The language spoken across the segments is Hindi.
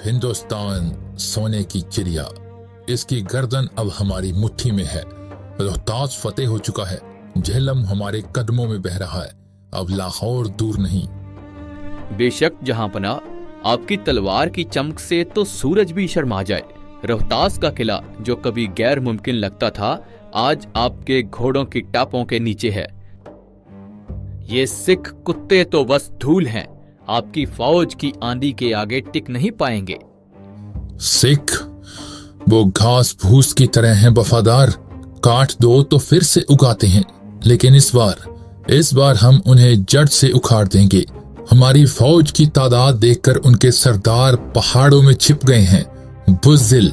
हिंदुस्तान सोने की चिड़िया, इसकी गर्दन अब हमारी मुट्ठी में है। रोहतास फतेह हो चुका है, झेलम हमारे कदमों में बह रहा है, अब लाहौर दूर नहीं। बेशक जहांपना, आपकी तलवार की चमक से तो सूरज भी शर्मा जाए। रोहतास का किला जो कभी गैर मुमकिन लगता था, आज आपके घोड़ों की टापों के नीचे है। ये सिख कुत्ते तो बस धूल हैं, आपकी फौज की आंधी के आगे टिक नहीं पाएंगे। सिख वो घास भूस की तरह हैं वफादार, काट दो तो फिर से उगाते हैं, लेकिन इस बार हम उन्हें जड़ से उखाड़ देंगे। हमारी फौज की तादाद देखकर उनके सरदार पहाड़ों में छिप गए हैं। बुज़दिल,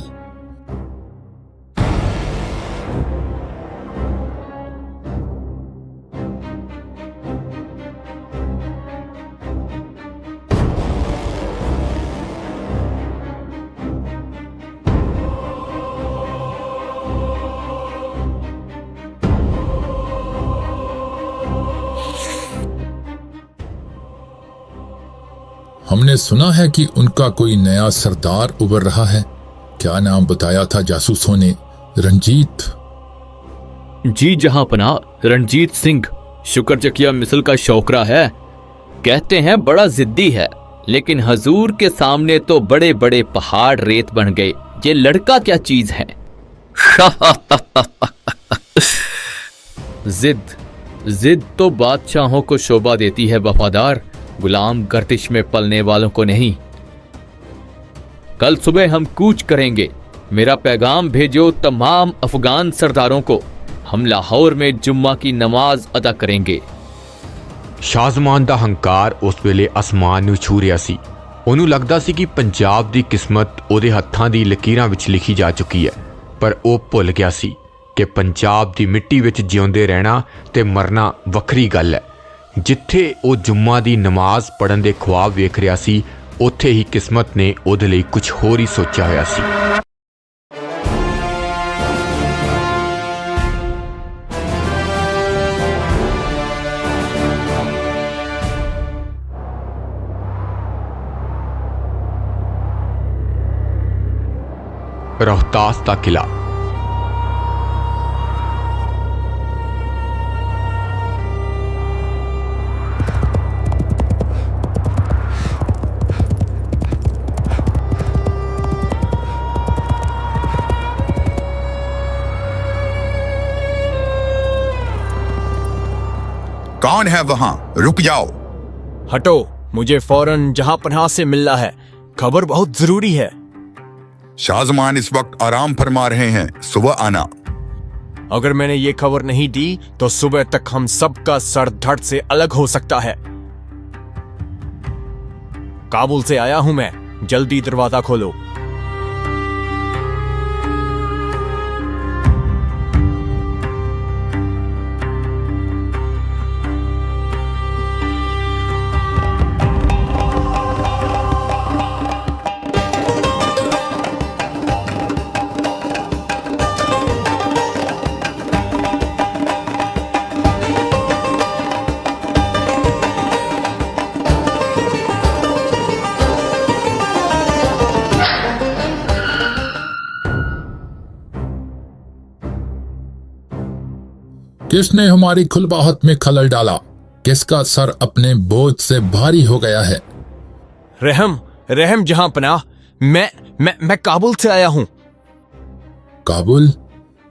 हमने सुना है कि उनका कोई नया सरदार उभर रहा है। क्या नाम बताया था जासूसों ने? रंजीत? जी जहांपना, रणजीत सिंह शुक्रचकिया मिसल का शौकरा है। कहते हैं बड़ा जिद्दी है, लेकिन हजूर के सामने तो बड़े बड़े पहाड़ रेत बन गए। ये लड़का क्या चीज है? जिद तो बादशाहों को शोभा देती है वफादार, गुलाम गर्दिश में पलने वालों को नहीं। कल सुबह हम कूच करेंगे। मेरा पैगाम भेजो तमाम अफगान सरदारों को, हम लाहौर में जुम्मा की नमाज अदा करेंगे। शाहजमान दा हंकार उस वेले आसमान ਨੂੰ ਛੂ ਰਿਹਾ ਸੀ। ਉਹਨੂੰ ਲੱਗਦਾ ਸੀ ਕਿ ਪੰਜਾਬ ਦੀ ਕਿਸਮਤ ਉਹਦੇ ਹੱਥਾਂ ਦੀ ਲਕੀਰਾਂ ਵਿੱਚ ਲਿਖੀ ਜਾ ਚੁੱਕੀ ਹੈ, ਪਰ ਉਹ ਭੁੱਲ ਗਿਆ ਸੀ ਕਿ ਪੰਜਾਬ ਦੀ ਮਿੱਟੀ ਵਿੱਚ ਜਿਉਂਦੇ ਰਹਿਣਾ ਤੇ ਮਰਨਾ ਵੱਖਰੀ ਗੱਲ ਹੈ। ਜਿੱਥੇ ਉਹ ਜੁੰਮਾ ਦੀ ਨਮਾਜ਼ ਪੜ੍ਹਨ ਦੇ ख्वाब ਵੇਖ ਰਿਹਾ ਸੀ, ਉੱਥੇ ਹੀ ਕਿਸਮਤ ਨੇ ਉਹਦੇ ਲਈ ਕੁਝ ਹੋਰ ਹੀ ਸੋਚਿਆ ਹੋਇਆ ਸੀ। रोहतास का किला। कौन है वहां? रुक जाओ। हटो, मुझे फौरन जहांपनाह से मिलना है। खबर बहुत जरूरी है। शाहजमान इस वक्त आराम फरमा रहे हैं, सुबह आना। अगर मैंने ये खबर नहीं दी तो सुबह तक हम सबका सर धड़ से अलग हो सकता है। काबुल से आया हूं मैं, जल्दी दरवाजा खोलो। किसने हमारी खुलबाहत में खलल डाला? किसका सर अपने बोझ से भारी हो गया है? रहम जहांपनाह, मैं काबुल से आया हूं। काबुल?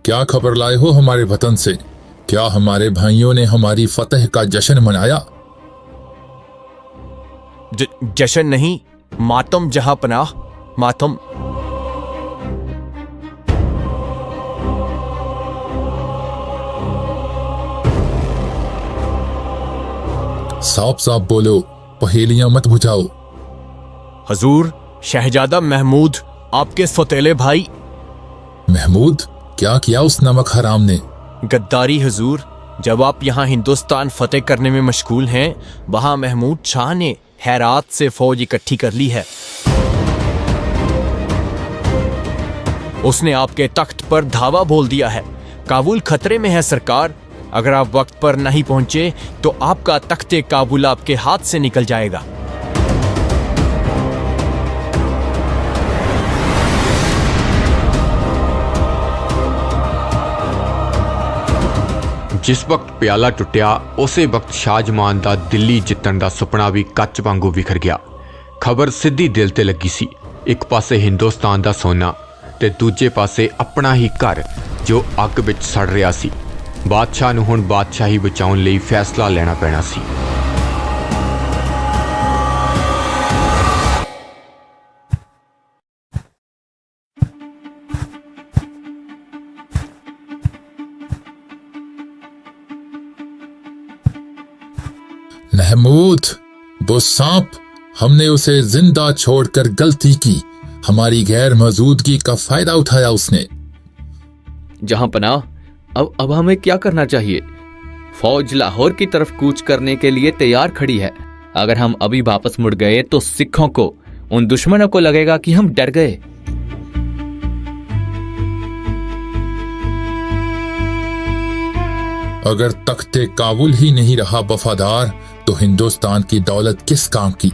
क्या खबर लाए हो हमारे वतन से? क्या हमारे भाइयों ने हमारी फतह का जश्न मनाया? जश्न नहीं, मातम जहांपनाह, मातम। साफ साफ बोलो, पहेलियां मत बुझाओ। हजूर, शहजादा महमूद आपके सौतेले भाई। महमूद? क्या किया उस नमक हराम ने? गद्दारी हजूर। जब आप यहाँ हिंदुस्तान फतेह करने में मशगूल हैं, वहां महमूद शाह ने हेरात से फौज इकट्ठी कर ली है। उसने आपके तख्त पर धावा बोल दिया है। काबुल खतरे में है सरकार। अगर आप वक्त पर नहीं पहुंचे तो आपका तख्ते काबुल आपके हाथ से निकल जाएगा। जिस वक्त प्याला टुटिया उसे वक्त शाहजमान दा दिल्ली जितण दा सुपना भी कच वांगू विखर गया। खबर सीधी दिल ते लगी सी। एक पासे हिंदुस्तान दा सोना ते दूजे पासे अपना ही घर जो अग विच सड़ रहा सी। बादशाह नूं हुण बादशाही बचाउण लई फैसला लेना पैना सी। महमूद, वो सांप, हमने उसे जिंदा छोड़कर गलती की। हमारी गैर मौजूदगी का फायदा उठाया उसने। जहां पनाह, अब हमें क्या करना चाहिए? फौज लाहौर की तरफ कूच करने के लिए तैयार खड़ी है। अगर हम अभी वापस मुड़ गए तो सिखों को, उन दुश्मनों को लगेगा कि हम डर गए। अगर तख्ते काबुल ही नहीं रहा वफादार, तो हिंदुस्तान की दौलत किस काम की?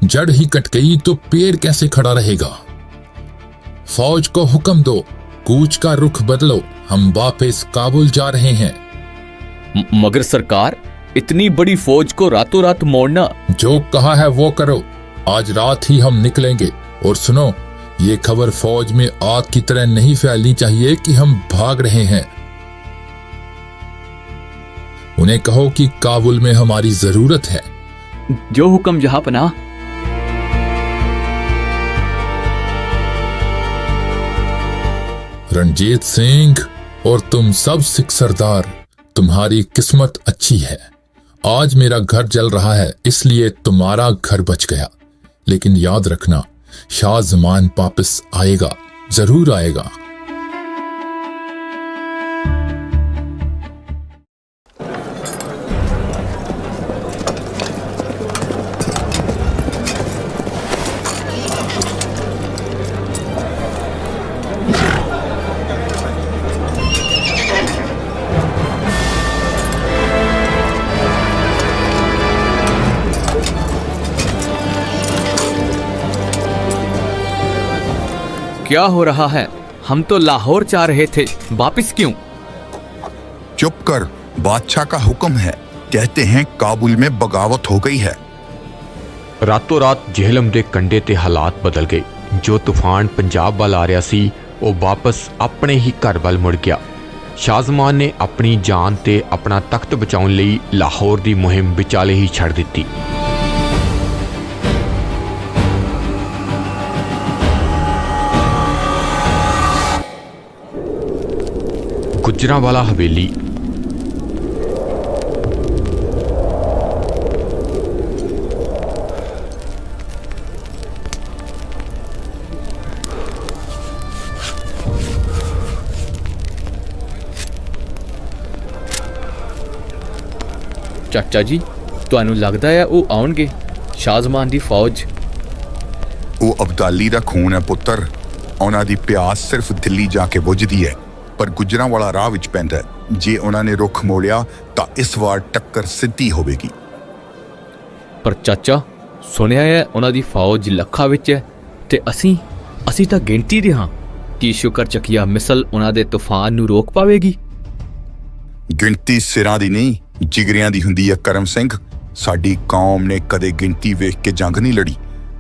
जड़ ही कट गई तो पेड़ कैसे खड़ा रहेगा? फौज को हुक्म दो, कूच का रुख बदलो, हम वापस काबुल जा रहे हैं। मगर सरकार, इतनी बड़ी फौज को रातों रात मोड़ना। जो कहा है वो करो। आज रात ही हम निकलेंगे। और सुनो, ये खबर फौज में आग की तरह नहीं फैलनी चाहिए कि हम भाग रहे हैं। उन्हें कहो कि काबुल में हमारी जरूरत है। जो हुक्म जहां पनाह। रणजीत सिंह और तुम सब सिख सरदार, तुम्हारी किस्मत अच्छी है। आज मेरा घर जल रहा है, इसलिए तुम्हारा घर बच गया। लेकिन याद रखना, शाहजमान वापस आएगा, जरूर आएगा। क्या हो रहा है? हम तो लाहौर जा रहे थे, वापस क्यों? चुप कर, बादशाह का हुक्म है। कहते हैं काबुल में बगावत हो गई है। रातों रात जेहलम दे कंडे ते हालात बदल गए। जो तूफान पंजाब वाल आ रहा सी, वो वापस अपने ही घर वाल मुड़ गया। शाहजमान ने अपनी जान ते अपना तख्त बचाउण लई लाहौर दी मुहिम विचाले ही छड़ दित्ती। गुजरांवाला हवेली। चाचा जी, ਤੁਹਾਨੂੰ ਲੱਗਦਾ ਹੈ ਉਹ ਆਉਣਗੇ? ਸ਼ਾਹਜਮਾਨ ਦੀ ਫੌਜ। ਉਹ ਅਬਦਾਲੀ ਦਾ ਖੂਨ ਹੈ ਪੁੱਤਰ। ਉਹਨਾਂ ਦੀ ਪਿਆਸ ਸਿਰਫ ਦਿੱਲੀ ਜਾ ਕੇ ਬੁਝਦੀ ਹੈ, ਪਰ ਗੁਜਰਾਂਵਾਲਾ ਰਾਹ ਵਿੱਚ ਪੈਂਦਾ ਹੈ। ਜੇ ਉਹਨਾਂ ਨੇ ਰੁੱਖ ਮੋੜਿਆ ਤਾਂ ਇਸ ਵਾਰ ਟੱਕਰ ਸਿੱਧੀ ਹੋਵੇਗੀ। ਪਰ ਚਾਚਾ, ਸੁਣਿਆ ਹੈ ਉਹਨਾਂ ਦੀ ਫੌਜ ਲੱਖਾਂ ਵਿੱਚ ਹੈ ਤੇ ਅਸੀਂ ਤਾਂ ਗਿਣਤੀ ਦੇ ਹਾਂ। ਕੀ ਸ਼ੁਕਰ ਚੱਕਿਆ ਮਿਸਲ ਉਹਨਾਂ ਦੇ ਤੂਫਾਨ ਨੂੰ ਰੋਕ ਪਾਵੇਗੀ? ਗਿਣਤੀ ਸਿਰਾਂ ਦੀ ਨਹੀਂ, ਜਿਗਰਿਆਂ ਦੀ ਹੁੰਦੀ ਹੈ ਕਰਮ ਸਿੰਘ। ਸਾਡੀ ਕੌਮ ਨੇ ਕਦੇ ਗਿਣਤੀ ਵੇਖ ਕੇ ਜੰਗ ਨਹੀਂ ਲੜੀ।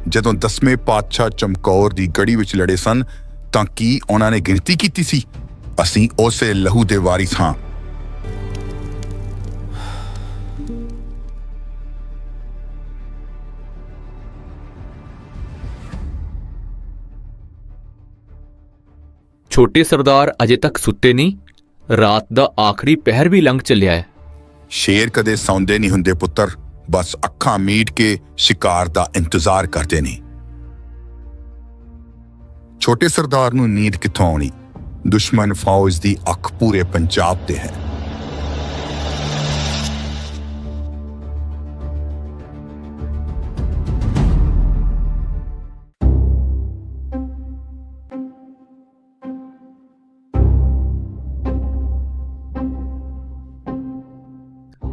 ਜਦੋਂ 10ਵੇਂ ਪਾਤਸ਼ਾਹ ਚਮਕੌਰ ਦੀ ਗੜੀ ਵਿੱਚ ਲੜੇ ਸਨ ਤਾਂ ਕੀ ਉਹਨਾਂ ਨੇ ਗਿਣਤੀ ਕੀਤੀ ਸੀ? ਅਸੀਂ ਉਸੇ ਲਹੂ ਦੇ ਵਾਰਿਸ ਹਾਂ। ਛੋਟੇ ਸਰਦਾਰ ਅਜੇ ਤੱਕ ਸੁੱਤੇ ਨਹੀਂ? ਰਾਤ ਦਾ ਆਖਰੀ ਪਹਿਰ ਵੀ ਲੰਘ ਚੱਲਿਆ ਹੈ। ਸ਼ੇਰ ਕਦੇ ਸੌਂਦੇ ਨਹੀਂ ਹੁੰਦੇ ਪੁੱਤਰ, ਬਸ ਅੱਖਾਂ ਮੀਟ ਕੇ ਸ਼ਿਕਾਰ ਦਾ ਇੰਤਜ਼ਾਰ ਕਰਦੇ ਨੇ। ਛੋਟੇ ਸਰਦਾਰ ਨੂੰ ਨੀਂਦ ਕਿੱਥੋਂ ਆਉਣੀ? ਦੁਸ਼ਮਣ ਫੌਜ ਦੀ ਅੱਖ ਪੂਰੇ ਪੰਜਾਬ ਤੇ ਹੈ।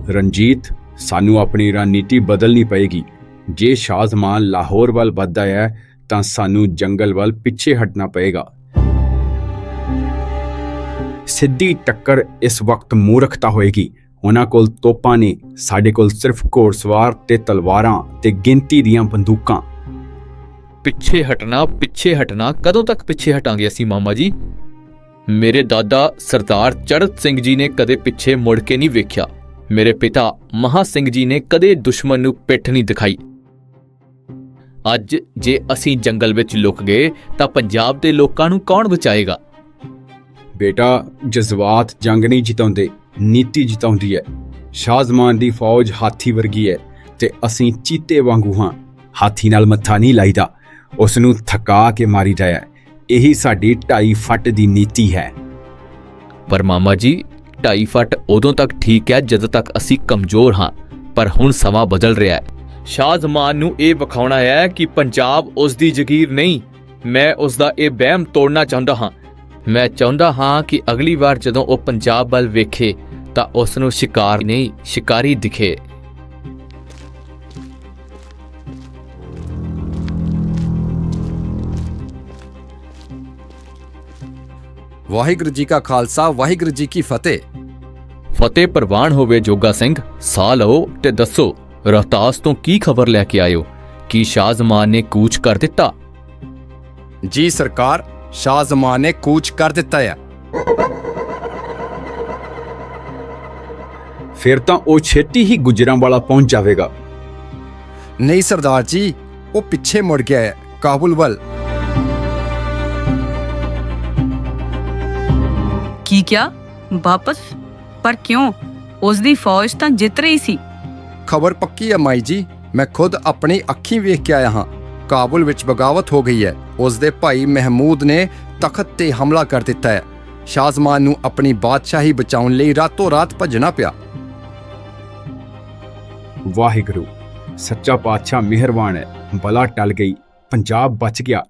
ਰਣਜੀਤ, ਸਾਨੂੰ ਆਪਣੀ ਰਣਨੀਤੀ ਬਦਲਣੀ ਪਏਗੀ। ਜੇ ਸ਼ਾਹਜਮਾਨ ਲਾਹੌਰ ਵੱਲ ਵੱਧਦਾ ਹੈ ਤਾਂ ਸਾਨੂੰ ਜੰਗਲ ਵੱਲ ਪਿੱਛੇ ਹਟਣਾ ਪਏਗਾ। ਸਿੱਧੀ ਟੱਕਰ ਇਸ ਵਕਤ ਮੂਰਖਤਾ ਹੋਏਗੀ। ਉਹਨਾਂ ਕੋਲ ਤੋਪਾਂ ਨੇ, ਸਾਡੇ ਕੋਲ ਸਿਰਫ ਘੋੜਸਵਾਰ ਤੇ ਤਲਵਾਰਾਂ ਤੇ ਗਿਣਤੀ ਦੀਆਂ ਬੰਦੂਕਾਂ। ਪਿੱਛੇ ਹਟਣਾ ਕਦੋਂ ਤੱਕ ਪਿੱਛੇ ਹਟਾਂਗੇ ਅਸੀਂ ਮਾਮਾ ਜੀ? ਮੇਰੇ ਦਾਦਾ ਸਰਦਾਰ ਚੜ੍ਹਤ ਸਿੰਘ ਜੀ ਨੇ ਕਦੇ ਪਿੱਛੇ ਮੁੜ ਕੇ ਨਹੀਂ ਵੇਖਿਆ। ਮੇਰੇ ਪਿਤਾ ਮਹਾ ਸਿੰਘ ਜੀ ਨੇ ਕਦੇ ਦੁਸ਼ਮਣ ਨੂੰ ਪਿੱਠ ਨਹੀਂ ਦਿਖਾਈ। ਅੱਜ ਜੇ ਅਸੀਂ ਜੰਗਲ ਵਿੱਚ ਲੁਕ ਗਏ ਤਾਂ ਪੰਜਾਬ ਦੇ ਲੋਕਾਂ ਨੂੰ ਕੌਣ ਬਚਾਏਗਾ? ਬੇਟਾ, ਜਜ਼ਬਾਤ ਜੰਗ ਨਹੀਂ ਜਿਤਾਉਂਦੇ, ਨੀਤੀ ਜਿਤਾਉਂਦੀ ਹੈ। ਸ਼ਾਹਜ਼ਮਾਨ ਦੀ ਫੌਜ ਹਾਥੀ ਵਰਗੀ ਹੈ ਤੇ ਅਸੀਂ ਚੀਤੇ ਵਾਂਗੂ ਹਾਂ। ਹਾਥੀ ਨਾਲ ਮੱਥਾ ਨਹੀਂ ਲਾਈਦਾ, ਉਸ ਨੂੰ ਥਕਾ ਕੇ ਮਾਰੀਦਾ ਹੈ। ਇਹੀ ਸਾਡੀ 2.5 ਫੁੱਟ ਦੀ ਨੀਤੀ ਹੈ। ਪਰ ਮਾਮਾ ਜੀ, 2.5 ਫੁੱਟ ਉਦੋਂ ਤੱਕ ਠੀਕ ਹੈ ਜਦੋਂ ਤੱਕ ਅਸੀਂ ਕਮਜ਼ੋਰ ਹਾਂ, ਪਰ ਹੁਣ ਸਮਾਂ ਬਦਲ ਰਿਹਾ ਹੈ। ਸ਼ਾਹਜ਼ਮਾਨ ਨੂੰ ਇਹ ਵਿਖਾਉਣਾ ਹੈ ਕਿ ਪੰਜਾਬ ਉਸ ਦੀ ਜ਼ਗੀਰ ਨਹੀਂ। ਮੈਂ ਉਸ ਦਾ ਇਹ ਵਹਿਮ ਤੋੜਨਾ ਚਾਹੁੰਦਾ ਹਾਂ। ਮੈਂ ਚਾਹੁੰਦਾ ਹਾਂ ਕਿ ਅਗਲੀ ਵਾਰ ਜਦੋਂ ਉਹ ਪੰਜਾਬ ਵੱਲ ਵੇਖੇ ਤਾਂ ਉਸ ਨੂੰ ਸ਼ਿਕਾਰ ਨਹੀਂ, ਸ਼ਿਕਾਰੀ ਦਿਖੇ। ਵਾਹਿਗੁਰੂ ਜੀ ਕਾ ਖਾਲਸਾ, ਵਾਹਿਗੁਰੂ ਜੀ ਕੀ ਫਤਿਹ। ਫਤਿਹ ਪ੍ਰਵਾਨ ਹੋਵੇ ਜੋਗਾ ਸਿੰਘ। ਸਾਹ ਲਓ ਤੇ ਦੱਸੋ, ਰੋਹਤਾਸ ਤੋਂ ਕੀ ਖਬਰ ਲੈ ਕੇ ਆਇਓ? ਕੀ ਸ਼ਾਹਜ਼ਮਾਨ ਨੇ ਕੂਚ ਕਰ ਦਿੱਤਾ? ਜੀ ਸਰਕਾਰ, ਸ਼ਾਹਜ਼ਮਾਨ ਨੇ ਕੂਚ ਕਰ ਦਿੱਤਾ ਹੈ। ਫਿਰ ਤਾਂ ਉਹ ਛੇਤੀ ਹੀ ਗੁਜਰਾਂਵਾਲਾ ਪਹੁੰਚ ਜਾਵੇਗਾ। ਨਹੀਂ ਸਰਦਾਰ ਜੀ, ਉਹ ਪਿੱਛੇ ਮੁੜ ਗਿਆ ਹੈ, ਕਾਬੁਲ ਵੱਲ। ਕੀ ਕਿਹਾ? ਵਾਪਸ? ਪਰ ਕਿਉਂ? ਉਸ ਦੀ ਫੌਜ ਤਾਂ ਜਿੱਤ ਰਹੀ ਸੀ। ਖਬਰ ਪੱਕੀ ਹੈ ਮਾਈ ਜੀ, ਮੈਂ ਖੁਦ ਆਪਣੀ ਅੱਖੀਂ ਵੇਖ ਕੇ ਆਇਆ ਹਾਂ। ਕਾਬੁਲ ਵਿੱਚ ਬਗਾਵਤ ਹੋ ਗਈ ਹੈ। ਉਸ ਦੇ ਭਾਈ ਮਹਿਮੂਦ ਨੇ ਤਖਤ ਤੇ ਹਮਲਾ ਕਰ ਦਿੱਤਾ ਹੈ। ਸ਼ਾਹਜ਼ਮਾਨ ਨੂੰ ਆਪਣੀ ਬਾਦਸ਼ਾਹੀ ਬਚਾਉਣ ਲਈ ਰਾਤੋਂ ਰਾਤ ਭੱਜਣਾ ਪਿਆ। ਵਾਹਿਗੁਰੂ, ਸੱਚਾ ਪਾਤਸ਼ਾਹ ਮਿਹਰਬਾਨ ਹੈ। ਬਲਾ ਟਲ ਗਈ, ਪੰਜਾਬ ਬਚ ਗਿਆ।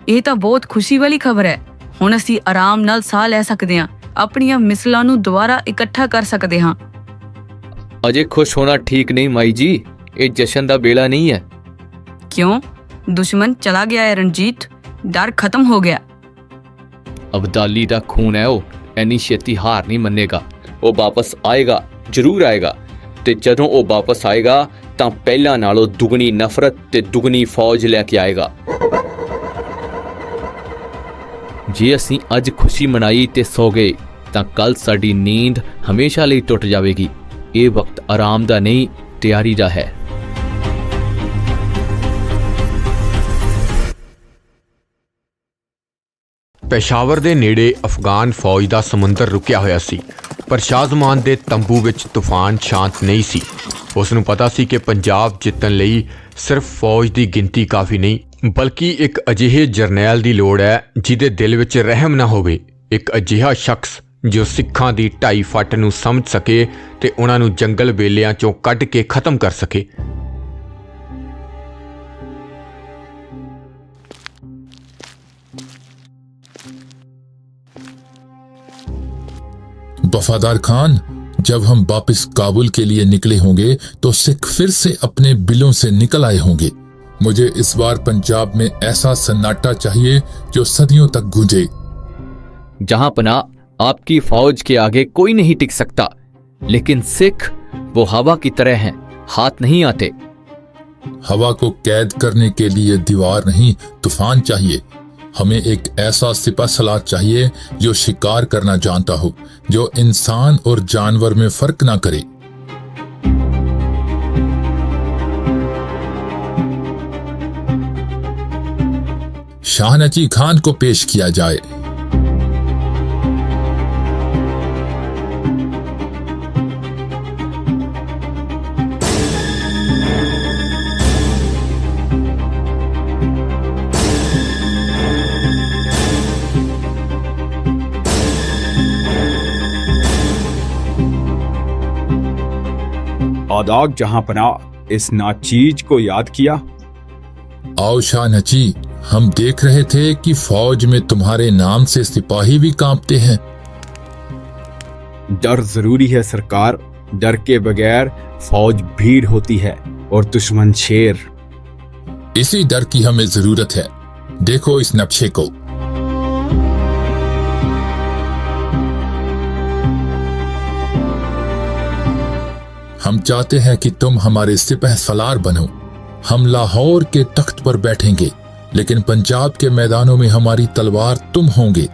ਇਹ ਤਾਂ ਬਹੁਤ ਖੁਸ਼ੀ ਵਾਲੀ ਖਬਰ ਹੈ। ਹੁਣ ਅਸੀਂ ਆਰਾਮ ਨਾਲ ਸਾਹ ਲੈ ਸਕਦੇ ਹਾਂ, ਆਪਣੀਆਂ ਮਿਸਲਾਂ ਨੂੰ ਦੁਬਾਰਾ ਇਕੱਠਾ ਕਰ ਸਕਦੇ ਹਾਂ। ਅਜੇ ਖੁਸ਼ ਹੋਣਾ ਠੀਕ ਨਹੀਂ ਮਾਈ ਜੀ, ਇਹ ਜਸ਼ਨ ਦਾ ਵੇਲਾ ਨਹੀਂ ਹੈ। ਕਿਉਂ? ਦੁਸ਼ਮਣ ਚਲਾ ਗਿਆ ਹੈ ਰਣਜੀਤ, ਡਰ ਖਤਮ ਹੋ ਗਿਆ। ਅਬਦਾਲੀ ਦਾ ਖੂਨ ਹੈ, ਉਹ ਐਨੀ ਛੇਤੀ ਹਾਰ ਨਹੀਂ ਮੰਨੇਗਾ। ਉਹ ਵਾਪਸ ਆਏਗਾ, ਜ਼ਰੂਰ ਆਏਗਾ। ਤੇ ਜਦੋਂ ਉਹ ਵਾਪਸ ਆਏਗਾ ਤਾਂ ਪਹਿਲਾਂ ਨਾਲੋਂ ਦੁਗਣੀ ਨਫ਼ਰਤ ਤੇ ਦੁਗਣੀ ਫੌਜ ਲੈ ਕੇ ਆਏਗਾ। ਜੇ ਅਸੀਂ ਅੱਜ ਖੁਸ਼ੀ ਮਨਾਈ ਤੇ ਸੋ ਗਏ ਤਾਂ ਕੱਲ ਸਾਡੀ ਨੀਂਦ ਹਮੇਸ਼ਾ ਲਈ ਟੁੱਟ ਜਾਵੇਗੀ। ਇਹ ਵਕਤ ਆਰਾਮ ਦਾ ਨਹੀਂ, ਤਿਆਰੀ ਦਾ ਹੈ। ਪੇਸ਼ਾਵਰ ਦੇ ਨੇੜੇ ਅਫਗਾਨ ਫੌਜ ਦਾ ਸਮੁੰਦਰ ਰੁਕਿਆ ਹੋਇਆ ਸੀ, ਪਰ ਸ਼ਾਹਜ਼ਮਾਨ ਦੇ ਤੰਬੂ ਵਿੱਚ ਤੂਫਾਨ ਸ਼ਾਂਤ ਨਹੀਂ ਸੀ। ਉਸ ਨੂੰ ਪਤਾ ਸੀ ਕਿ ਪੰਜਾਬ ਜਿੱਤਣ ਲਈ ਸਿਰਫ ਫੌਜ ਦੀ ਗਿਣਤੀ ਕਾਫੀ ਨਹੀਂ, ਬਲਕਿ ਇੱਕ ਅਜਿਹੇ ਜਰਨੈਲ ਦੀ ਲੋੜ ਹੈ ਜਿਹਦੇ ਦਿਲ ਵਿੱਚ ਰਹਿਮ ਨਾ ਹੋਵੇ। ਇੱਕ ਅਜਿਹਾ ਸ਼ਖਸ ਜੋ ਸਿੱਖਾਂ ਦੀ 2.5 ਫੁੱਟ ਨੂੰ ਸਮਝ ਸਕੇ ਤੇ ਉਹਨਾਂ ਨੂੰ ਜੰਗਲ ਵੇਲਿਆਂ ਚੋਂ ਕੱਢ ਕੇ ਖਤਮ ਕਰ ਸਕੇ। वफादार खान, जब हम वापस काबुल के लिए निकले होंगे तो सिख फिर से अपने बिलों से निकल आए होंगे। मुझे इस बार पंजाब में ऐसा सन्नाटा चाहिए जो सदियों तक गूंजे। जहां पना आपकी फौज के आगे कोई नहीं टिक सकता, लेकिन सिख वो हवा की तरह हैं, हाथ नहीं आते। हवा को कैद करने के लिए दीवार नहीं, तूफान चाहिए। हमें एक ऐसा सिपा सलार चाहिए जो शिकार करना जानता हो, जो इंसान और जानवर में फर्क ना करे। शाहनची खान को पेश किया जाए। आदाब जहां पना, इस नाचीज को याद किया? आओ शाहनची, हम देख रहे थे कि फौज में तुम्हारे नाम से सिपाही भी कांपते हैं। डर जरूरी है सरकार, डर के बगैर फौज भीड़ होती है और दुश्मन शेर। इसी डर की हमें जरूरत है। देखो इस नक्शे को। हम चाहते हैं कि तुम हमारे सिपह सलार बनो। हम लाहौर के तख्त पर बैठेंगे, लेकिन पंजाब के मैदानों में हमारी तलवार तुम होंगे।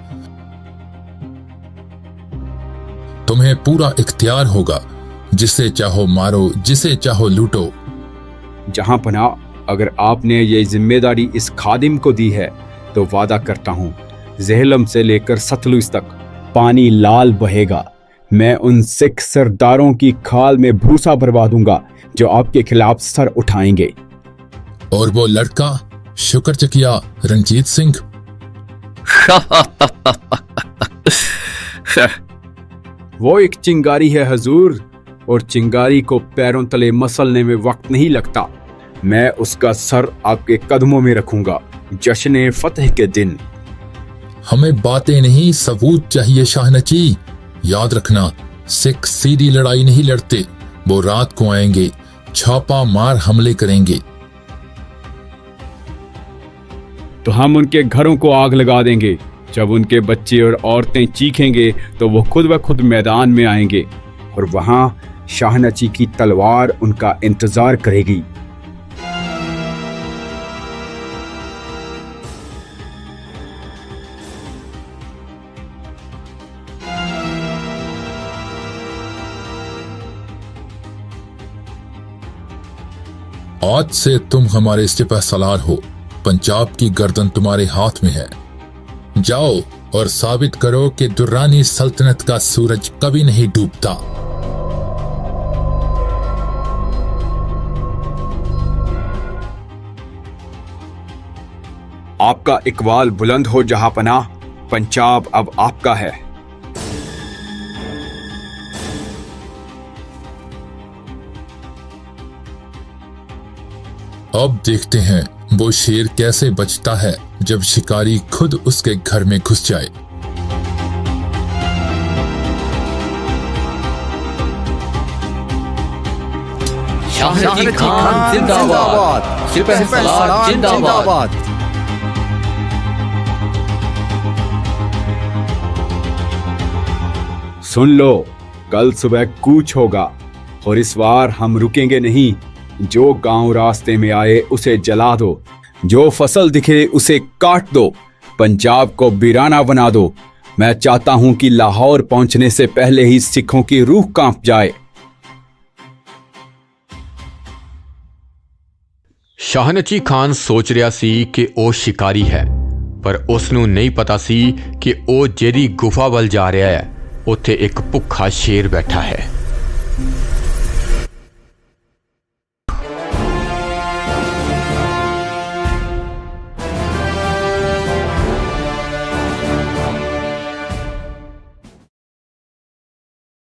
तुम्हें पूरा इख्तियार होगा, जिसे चाहो मारो, जिसे चाहो लूटो। जहां पना, अगर आपने ये जिम्मेदारी इस खादिम को दी है तो वादा करता हूं, ज़ेहलम से लेकर सतलुज तक पानी लाल बहेगा। मैं उन सिख सरदारों की खाल में भूसा भरवा दूंगा जो आपके खिलाफ सर उठाएंगे। और वो लड़का शुक्रचकिया रंजीत सिंह? वो एक चिंगारी है हजूर, और चिंगारी को पैरों तले मसलने में वक्त नहीं लगता। मैं उसका सर आपके कदमों में रखूंगा जश्न फतेह के दिन। हमें बातें नहीं, सबूत चाहिए शाहनची। याद रखना, सिख सीधी लड़ाई नहीं लड़ते। वो रात को आएंगे, छापा मार हमले करेंगे। तो हम उनके घरों को आग लगा देंगे। जब उनके बच्चे और औरतें चीखेंगे तो वो खुद ब खुद मैदान में आएंगे, और वहां शाहनची की तलवार उनका इंतजार करेगी। आज से तुम हमारे सिपह सलार हो। पंजाब की गर्दन तुम्हारे हाथ में है। जाओ और साबित करो कि दुर्रानी सल्तनत का सूरज कभी नहीं डूबता। आपका इकबाल बुलंद हो जहांपनाह, पंजाब अब आपका है। अब देखते हैं वो शेर कैसे बचता है जब शिकारी खुद उसके घर में घुस जाए। शाहनची खान जिंदाबाद, सिपह सलार जिंदाबाद। सुन लो, कल सुबह कूच होगा, और इस बार हम रुकेंगे नहीं। जो गांव रास्ते में आए उसे जला दो, जो फसल दिखे उसे काट दो, पंजाब को वीराना बना दो। मैं चाहता हूं कि लाहौर पहुंचने से पहले ही सिखों की रूह कांप जाए। शाहनची खान सोच रहा सी कि ਉਹ शिकारी है, पर उसनू नहीं पता सी कि ਉਹ ਜਿਹੜੀ ਗੁਫਾ ਵੱਲ ਜਾ ਰਿਹਾ ਹੈ ਉੱਥੇ ਇੱਕ ਭੁੱਖਾ ਸ਼ੇਰ ਬੈਠਾ ਹੈ।